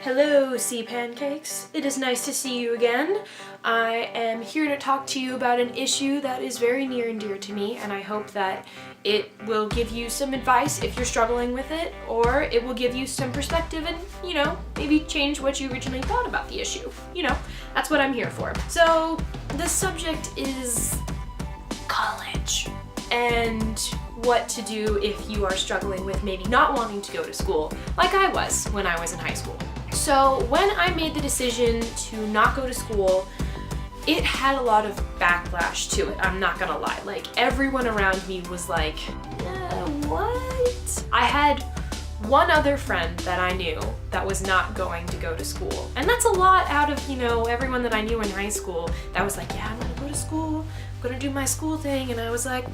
Hello, Sea Pancakes. It is nice to see you again. I am here to talk to you about an issue that is very near and dear to me, and I hope that it will give you some advice if you're struggling with it, or it will give you some perspective and, maybe change what you originally thought about the issue. That's what I'm here for. So, the subject is college and what to do if you are struggling with maybe not wanting to go to school, like I was when I was in high school. So when I made the decision to not go to school, it had a lot of backlash to it, I'm not gonna lie. Like, everyone around me was like, what? I had one other friend that I knew that was not going to go to school. And that's a lot out of, everyone that I knew in high school that was like, yeah, I'm gonna go to school, I'm gonna do my school thing. And I was like,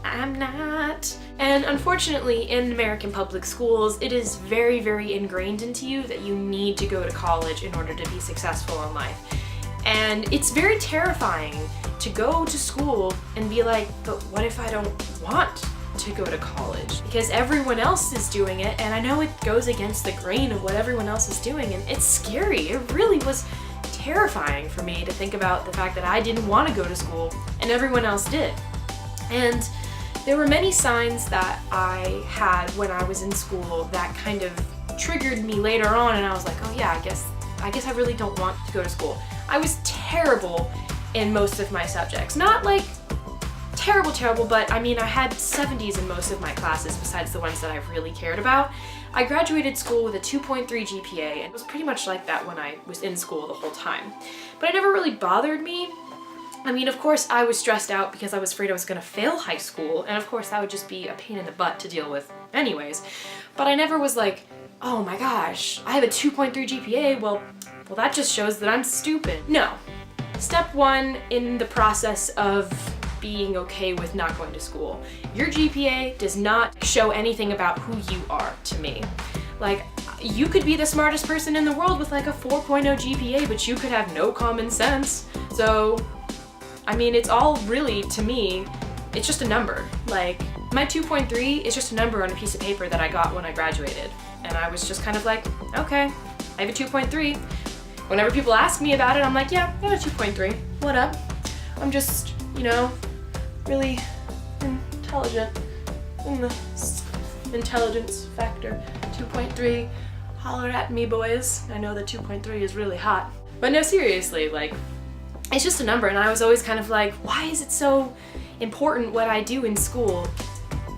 I'm not. And unfortunately, in American public schools, it is very, very ingrained into you that you need to go to college in order to be successful in life. And it's very terrifying to go to school and be like, but what if I don't want to go to college? Because everyone else is doing it, and I know it goes against the grain of what everyone else is doing, and it's scary. It really was terrifying for me to think about the fact that I didn't want to go to school and everyone else did. And there were many signs that I had when I was in school that kind of triggered me later on, and I was like, oh yeah, I guess I really don't want to go to school. I was terrible in most of my subjects. Not like terrible, but I had 70s in most of my classes besides the ones that I really cared about. I graduated school with a 2.3 GPA, and it was pretty much like that when I was in school the whole time. But it never really bothered me. Of course, I was stressed out because I was afraid I was gonna fail high school, and of course that would just be a pain in the butt to deal with anyways. But I never was like, oh my gosh, I have a 2.3 GPA, well that just shows that I'm stupid. No. Step one in the process of being okay with not going to school. Your GPA does not show anything about who you are to me. Like, you could be the smartest person in the world with like a 4.0 GPA, but you could have no common sense. So, it's all really, to me, it's just a number. Like, my 2.3 is just a number on a piece of paper that I got when I graduated. And I was just kind of like, okay, I have a 2.3. Whenever people ask me about it, I'm like, yeah, I have a 2.3. What up? I'm just, really intelligent in the intelligence factor. 2.3, holler at me, boys. I know that 2.3 is really hot. But no, seriously, like, it's just a number, and I was always kind of like, why is it so important what I do in school?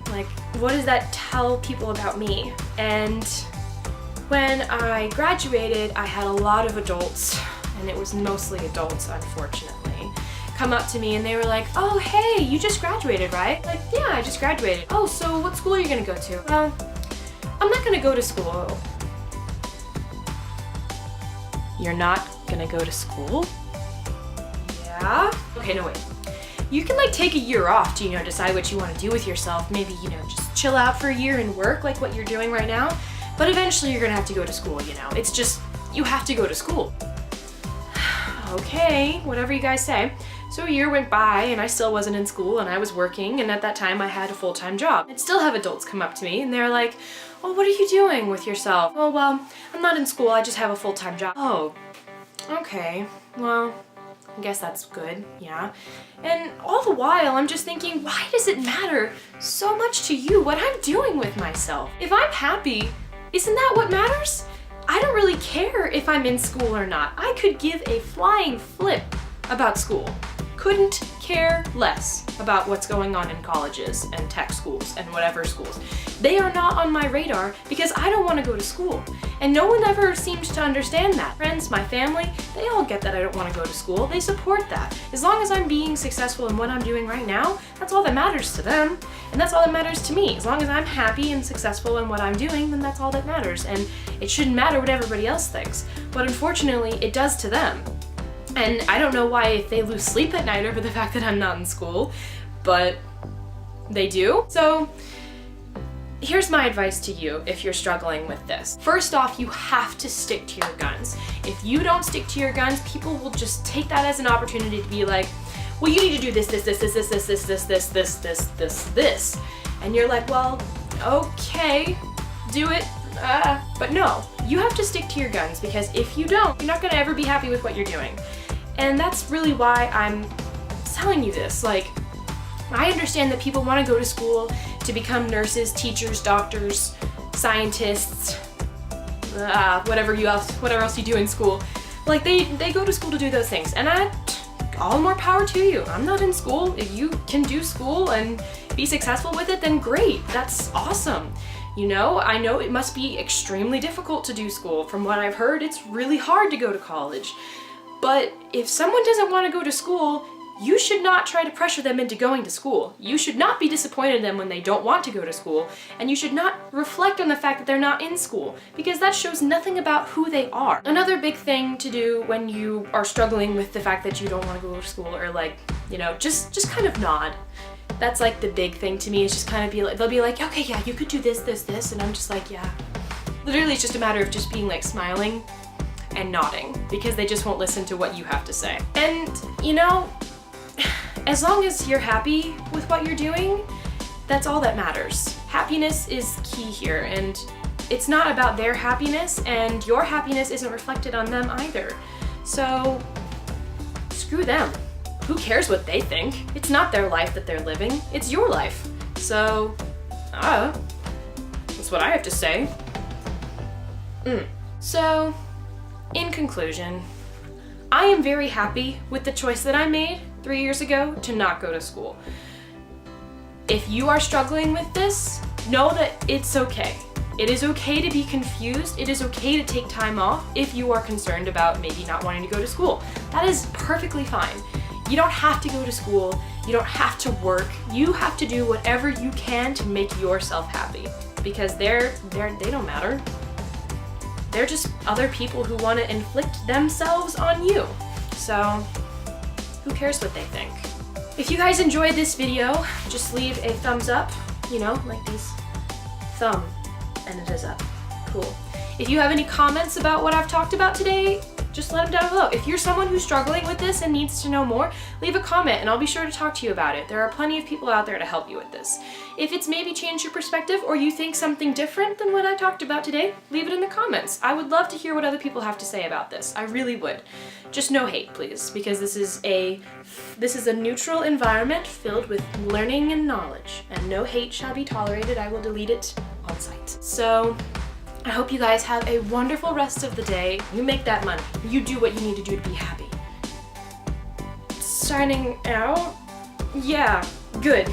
Like, what does that tell people about me? And when I graduated, I had a lot of adults, and it was mostly adults, unfortunately, come up to me and they were like, oh, hey, you just graduated, right? Like, yeah, I just graduated. Oh, so what school are you gonna go to? Well, I'm not gonna go to school. You're not gonna go to school? Yeah? Okay, no, wait. You can take a year off to, decide what you want to do with yourself. Maybe, just chill out for a year and work like what you're doing right now. But eventually you're gonna have to go to school, It's just, you have to go to school. Okay, whatever you guys say. So a year went by and I still wasn't in school and I was working, and at that time I had a full-time job. I'd still have adults come up to me and they're like, oh, what are you doing with yourself? Oh, well, I'm not in school, I just have a full-time job. Oh, okay, well, I guess that's good, yeah. And all the while, I'm just thinking, why does it matter so much to you what I'm doing with myself? If I'm happy, isn't that what matters? I don't really care if I'm in school or not. I could give a flying flip about school. Couldn't care less about what's going on in colleges and tech schools and whatever schools. They are not on my radar because I don't want to go to school. And no one ever seems to understand that. Friends, my family, they all get that I don't want to go to school. They support that. As long as I'm being successful in what I'm doing right now, that's all that matters to them. And that's all that matters to me. As long as I'm happy and successful in what I'm doing, then that's all that matters. And it shouldn't matter what everybody else thinks. But unfortunately, it does to them. And I don't know why they lose sleep at night over the fact that I'm not in school, but they do. So here's my advice to you if you're struggling with this. First off, you have to stick to your guns. If you don't stick to your guns, people will just take that as an opportunity to be like, well, you need to do this. And you're like, well, okay, do it. But no, you have to stick to your guns, because if you don't, you're not gonna ever be happy with what you're doing. And that's really why I'm telling you this. Like, I understand that people want to go to school to become nurses, teachers, doctors, scientists, whatever else you do in school. Like, they go to school to do those things, and all more power to you. I'm not in school. If you can do school and be successful with it, then great. That's awesome. You know, I know it must be extremely difficult to do school. From what I've heard, it's really hard to go to college. But if someone doesn't want to go to school, you should not try to pressure them into going to school. You should not be disappointed in them when they don't want to go to school, and you should not reflect on the fact that they're not in school, because that shows nothing about who they are. Another big thing to do when you are struggling with the fact that you don't want to go to school, or like, you know, just kind of nod. That's like the big thing to me, is just kind of be like, they'll be like, okay, yeah, you could do this, this, this, and I'm just like, yeah. Literally, it's just a matter of just being like smiling and nodding, because they just won't listen to what you have to say. And, you know, as long as you're happy with what you're doing, that's all that matters. Happiness is key here, and it's not about their happiness, and your happiness isn't reflected on them either. So, screw them. Who cares what they think? It's not their life that they're living, it's your life. So, that's what I have to say. So, in conclusion, I am very happy with the choice that I made 3 years ago to not go to school. If you are struggling with this, know that it's okay. It is okay to be confused. It is okay to take time off if you are concerned about maybe not wanting to go to school. That is perfectly fine. You don't have to go to school. You don't have to work. You have to do whatever you can to make yourself happy, because they don't matter. They're just other people who want to inflict themselves on you. So, who cares what they think? If you guys enjoyed this video, just leave a thumbs up, you know, like these. Thumb, and it is up. Cool. If you have any comments about what I've talked about today, just let them down below. If you're someone who's struggling with this and needs to know more, leave a comment and I'll be sure to talk to you about it. There are plenty of people out there to help you with this. If it's maybe changed your perspective, or you think something different than what I talked about today, leave it in the comments. I would love to hear what other people have to say about this. I really would. Just no hate, please, because this is a neutral environment filled with learning and knowledge, and no hate shall be tolerated. I will delete it on sight. So, I hope you guys have a wonderful rest of the day. You make that money. You do what you need to do to be happy. Signing out? Yeah, good.